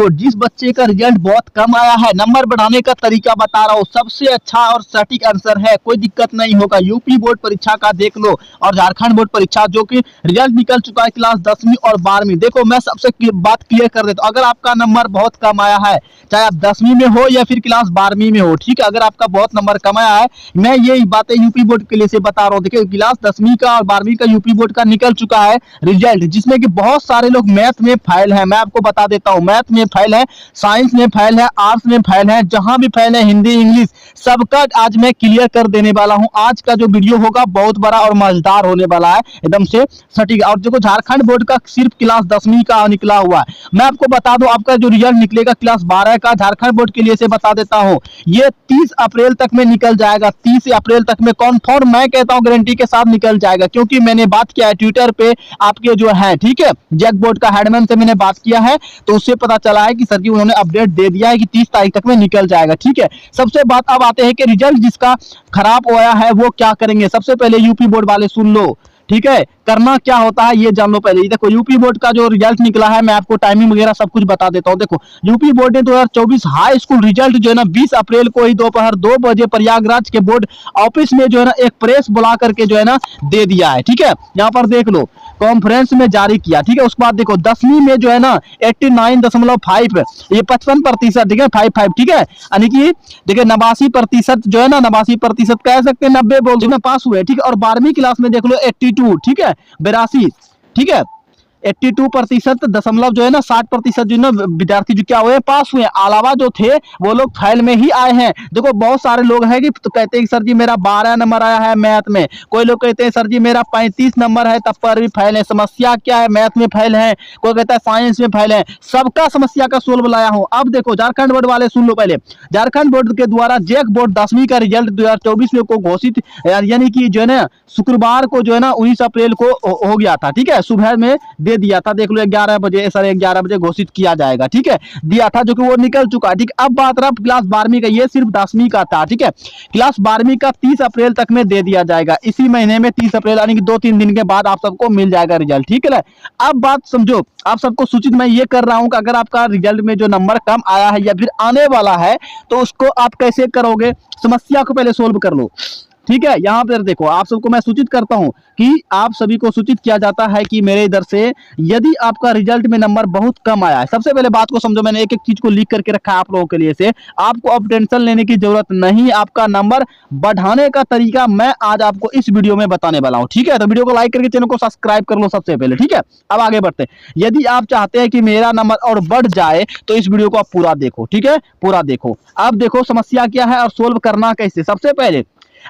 Board, जिस बच्चे का रिजल्ट बहुत कम आया है, नंबर बढ़ाने का तरीका बता रहा हूँ, सबसे अच्छा और सटीक आंसर है, कोई दिक्कत नहीं होगा। यूपी बोर्ड परीक्षा का देख लो और झारखंड बोर्ड परीक्षा, जो कि रिजल्ट निकल चुका है क्लास 10वीं और 12वीं। देखो मैं सबसे बात क्लियर कर देता हूँ, अगर आपका नंबर बहुत कम आया है, चाहे आप 10वीं में हो या फिर क्लास 12वीं में हो, ठीक है, अगर आपका बहुत नंबर कम आया है, मैं ये बातें यूपी बोर्ड के लिए से बता रहा हूँ। देखिए क्लास 10वीं का और 12वीं का यूपी बोर्ड का निकल चुका है रिजल्ट, जिसमें कि बहुत सारे लोग मैथ में फेल है। मैं आपको बता देता हूँ, मैथ में फेल है, साइंस में फेल है, आर्ट्स में फेल है, जहां भी फेल है, हिंदी इंग्लिश सबका आज मैं क्लियर कर देने वाला हूं। आज का जो वीडियो होगा बहुत बड़ा और मजेदार होने वाला है, एकदम से सटीक। और देखो झारखंड बोर्ड का सिर्फ क्लास 10वीं का निकला हुआ है। मैं आपको बता दूं, आपका जो रिजल्ट निकलेगा क्लास 12 का झारखंड बोर्ड के लिए से बता देता हूं, ये 30 अप्रैल तक में निकल जाएगा। 30 अप्रैल तक में कन्फर्म, मैं कहता हूं गारंटी के साथ निकल जाएगा, क्योंकि मैंने बात किया है ट्विटर पे आपके जो है, ठीक है, जैक बोर्ड का हेडमैन से मैंने बात किया है, तो उससे पता चला है कि सर जी उन्होंने अपडेट दे दिया है कि 30 तारीख तक में निकल जाएगा, ठीक है। सबसे बात अब आते हैं कि रिजल्ट जिसका खराब हुआ है वो क्या करेंगे। सबसे पहले यूपी बोर्ड वाले सुन लो, ठीक है, करना क्या होता है ये जान लो पहले। देखो यूपी बोर्ड का जो रिजल्ट निकला है, मैं आपको टाइमिंग वगैरह सब कुछ बता देता हूँ। देखो यूपी बोर्ड ने 2024 हाई स्कूल रिजल्ट जो है ना 20 अप्रैल को ही दोपहर 2 बजे प्रयागराज के बोर्ड ऑफिस में जो है ना एक प्रेस बुला करके जो है ना दे दिया है, ठीक है। यहाँ पर देख लो कॉन्फ्रेंस में जारी किया, ठीक है। उसके बाद देखो 10वीं में जो है ना 89.5, ये 55%, ठीक है, 55, ठीक है, यानी कि देखिए 89% जो है ना, 89% कह सकते हैं, 90 बोल दो पास हुए, ठीक है। और 12वीं क्लास में देख लो 82, ठीक है, 82, ठीक है, 82% दशमलव जो है ना 60% जो है ना विद्यार्थी जो क्या हुए पास हुए, अलावा जो थे वो लोग फेल में ही आए हैं। देखो बहुत सारे लोग हैं कि तो कहते हैं सर जी मेरा 12 नंबर आया है मैथ में, कोई लोग कहते हैं सर जी मेरा 35 नंबर है तब पर भी फेल है। समस्या क्या है, मैथ में फेल है, कोई कहता है साइंस में फेल है, सबका समस्या का सोल्व लाया हूं। अब देखो झारखंड बोर्ड वाले सुन लो पहले, झारखंड बोर्ड के द्वारा जैक बोर्ड 10वीं का रिजल्ट 2024 में को घोषित, यानी कि जो है ना शुक्रवार को जो है ना 19 अप्रैल को हो गया था, ठीक है, सुबह में दे दिया था। देख लो 11 बजे, साढ़े 11 बजे घोषित किया जाएगा, ठीक है, दिया था, जो कि वो निकल चुका, ठीक। अब बात रहा क्लास 12वीं का, ये सिर्फ 10वीं का था, ठीक है। क्लास 12वीं का 30 अप्रैल तक में दे दिया जाएगा, इसी महीने में 30 अप्रैल, यानी कि 2-3 दिन के बाद आप सबको मिल जाएगा रिजल्ट, ठीक है। अब बात समझो, आप सबको सूचित मैं ये कर रहा हूं कि अगर आपका रिजल्ट में जो नंबर कम आया है या फिर आने वाला है, तो उसको आप कैसे करोगे, समस्या को पहले सोल्व कर लो, ठीक है। यहाँ पर देखो आप सबको मैं सूचित करता हूं कि आप सभी को सूचित किया जाता है कि मेरे इधर से यदि आपका रिजल्ट में नंबर बहुत कम आया है, सबसे पहले बात को समझो, मैंने एक एक चीज को लिख करके रखा है आप लोगों के लिए से, आपको अब टेंशन लेने की जरूरत नहीं। आपका नंबर बढ़ाने का तरीका मैं आज आपको इस वीडियो में बताने वाला हूं, ठीक है। तो वीडियो को लाइक करके चैनल को सब्सक्राइब कर लो सबसे पहले, ठीक है। अब आगे बढ़ते हैं, यदि आप चाहते हैं कि मेरा नंबर और बढ़ जाए तो इस वीडियो को आप पूरा देखो, ठीक है, पूरा देखो। अब देखो समस्या क्या है और सोल्व करना कैसे। सबसे पहले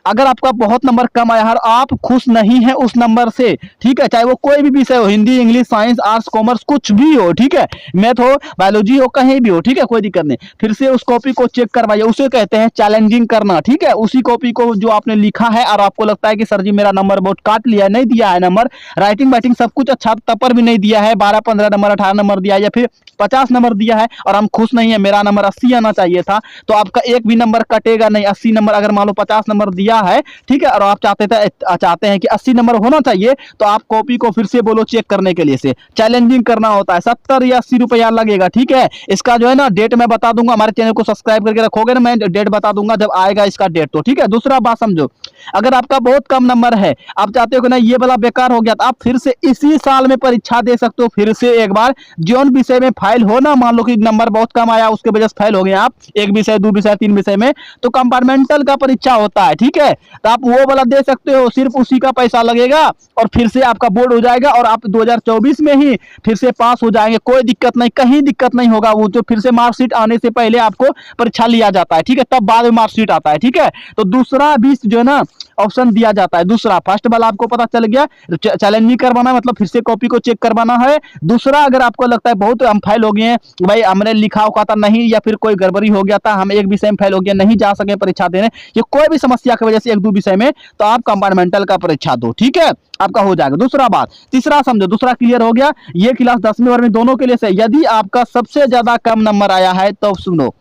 अगर आपका बहुत नंबर कम आया है और आप खुश नहीं है उस नंबर से, ठीक है, चाहे वो कोई भी विषय हो, Hindi English science arts commerce कुछ भी हो, ठीक है, मैथ हो बायोलॉजी हो कहीं भी हो, ठीक है, कोई दिक्कत नहीं, फिर से उस कॉपी को चेक करवाइए, उसे कहते हैं चैलेंजिंग करना, ठीक है। उसी कॉपी को जो आपने लिखा है और आपको लगता है कि सर जी मेरा नंबर बहुत काट लिया है, नहीं दिया है नंबर, राइटिंग वाइटिंग सब कुछ अच्छा तब पर भी नहीं दिया है, 12-15 नंबर 18 नंबर दिया है या फिर 50 नंबर दिया है और हम खुश नहीं है, मेरा नंबर 80 आना चाहिए था, तो आपका एक भी नंबर कटेगा नहीं। 80 नंबर, अगर मान लो 50 नंबर दिया है, ठीक है, और आप चाहते हैं कि 80 नंबर होना चाहिए, तो आप कॉपी को फिर से बोलो चेक करने के लिए से चैलेंजिंग करना होता है। 70 या 80 रुपया लगेगा, ठीक है। इसका जो है ना डेट मैं बता दूंगा, हमारे चैनल को सब्सक्राइब करके रखोगे ना, मैं डेट बता दूंगा जब आएगा इसका डेट, तो ठीक है। दूसरा बात समझो, अगर आपका बहुत कम नंबर है, आप चाहते हो कि ना ये वाला बेकार हो गया, तो आप फिर से इसी साल में परीक्षा दे सकते हो, फिर से एक बार जोन विषय में फेल हो ना, मान लो कि नंबर बहुत कम आया उसके वजह से फेल हो गए आप, एक विषय 2 विषय 3 विषय में, तो कंपार्टमेंटल का परीक्षा होता है, ठीक है, तो आप वो वाला दे सकते हो, सिर्फ उसी का पैसा लगेगा और फिर से आपका बोर्ड हो जाएगा और आप 2024 में ही फिर से पास हो जाएंगे, कोई दिक्कत नहीं, कहीं दिक्कत नहीं होगा। वो जो फिर से मार्कशीट आने से पहले आपको परीक्षा लिया जाता है, ठीक है, तब बाद में मार्कशीट आता है, ठीक है। तो दूसरा भी जो है ना ऑप्शन दिया जाता है, दूसरा, फर्स्ट वाला आपको पता चल गया, चैलेंजिंग करवाना मतलब फिर से कॉपी को चेक करवाना है। दूसरा अगर आपको लगता है बहुत हम फेल हो गए हैं, भाई हमने लिखा हुआ था नहीं या फिर कोई गड़बड़ी हो गया था, हम एक विषय में फेल हो गए, नहीं जा सके परीक्षा देने, ये कोई भी समस्या की वजह से 1-2 विषय में, तो आप कंपार्टमेंटल का परीक्षा दो, ठीक है, आपका हो जाएगा। दूसरा बात, तीसरा समझो, दूसरा क्लियर हो गया, ये क्लास 10वीं 12वीं दोनों के लिए से। यदि आपका सबसे ज्यादा कम नंबर आया है तो सुनो,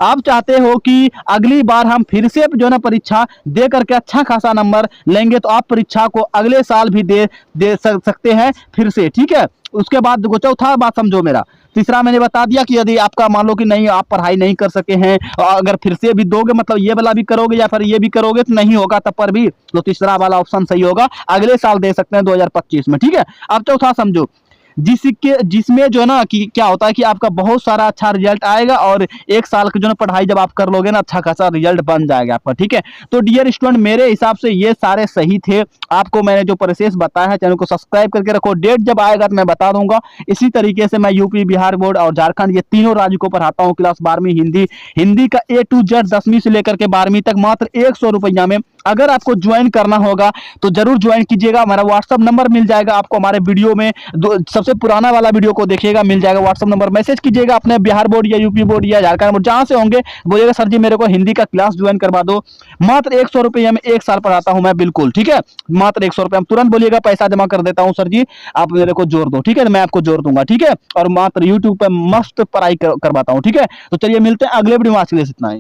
आप चाहते हो कि अगली बार हम फिर से जो है ना परीक्षा दे करके अच्छा खासा नंबर लेंगे, तो आप परीक्षा को अगले साल भी दे सकते हैं फिर से, ठीक है। उसके बाद चौथा बात समझो मेरा, तीसरा मैंने बता दिया कि यदि आपका मान लो कि नहीं आप पढ़ाई नहीं कर सके हैं और अगर फिर से भी दोगे मतलब ये वाला भी करोगे या फिर ये भी करोगे तो नहीं होगा तब पर भी, तो तीसरा वाला ऑप्शन सही होगा, अगले साल दे सकते हैं 2025 में। ठीक है, अब चौथा समझो, जिसमें जो है ना कि क्या होता है कि आपका बहुत सारा अच्छा रिजल्ट आएगा और एक साल की जो है पढ़ाई जब आप कर लोगे ना अच्छा खासा रिजल्ट बन जाएगा आपका। ठीक है, तो डियर स्टूडेंट मेरे हिसाब से ये सारे सही थे। आपको मैंने जो प्रोसेस बताया है चैनल को सब्सक्राइब करके रखो, डेट जब आएगा तो मैं बता दूंगा। इसी तरीके से मैं यूपी, बिहार बोर्ड और झारखंड ये तीनों राज्य को पढ़ाता हूँ क्लास 12वीं हिंदी, हिंदी का A to Z 10वीं से लेकर के 12वीं तक मात्र 100 रुपया में। अगर आपको ज्वाइन करना होगा तो जरूर ज्वाइन कीजिएगा, हमारा व्हाट्सअप नंबर मिल जाएगा आपको हमारे वीडियो में, सबसे पुराना वाला वीडियो को देखिएगा, मिल जाएगा व्हाट्सअप नंबर, मैसेज कीजिएगा अपने बिहार बोर्ड या यूपी बोर्ड या झारखंड बोर्ड जहां से होंगे, बोलिएगा सर जी मेरे को हिंदी का क्लास ज्वाइन करवा दो, मात्र 100 रुपये में 1 साल पढ़ाता हूं मैं, बिल्कुल। ठीक है, मात्र 100 रुपये, तुरंत बोलिएगा पैसा जमा कर देता हूं सर जी, आप मेरे को जोड़ दो। ठीक है, मैं आपको जोड़ दूंगा। ठीक है, और मात्र यूट्यूब पर मस्त पढ़ाई करवाता हूं। ठीक है, तो चलिए मिलते हैं अगले वीडियो में, आज के लिए इतना ही।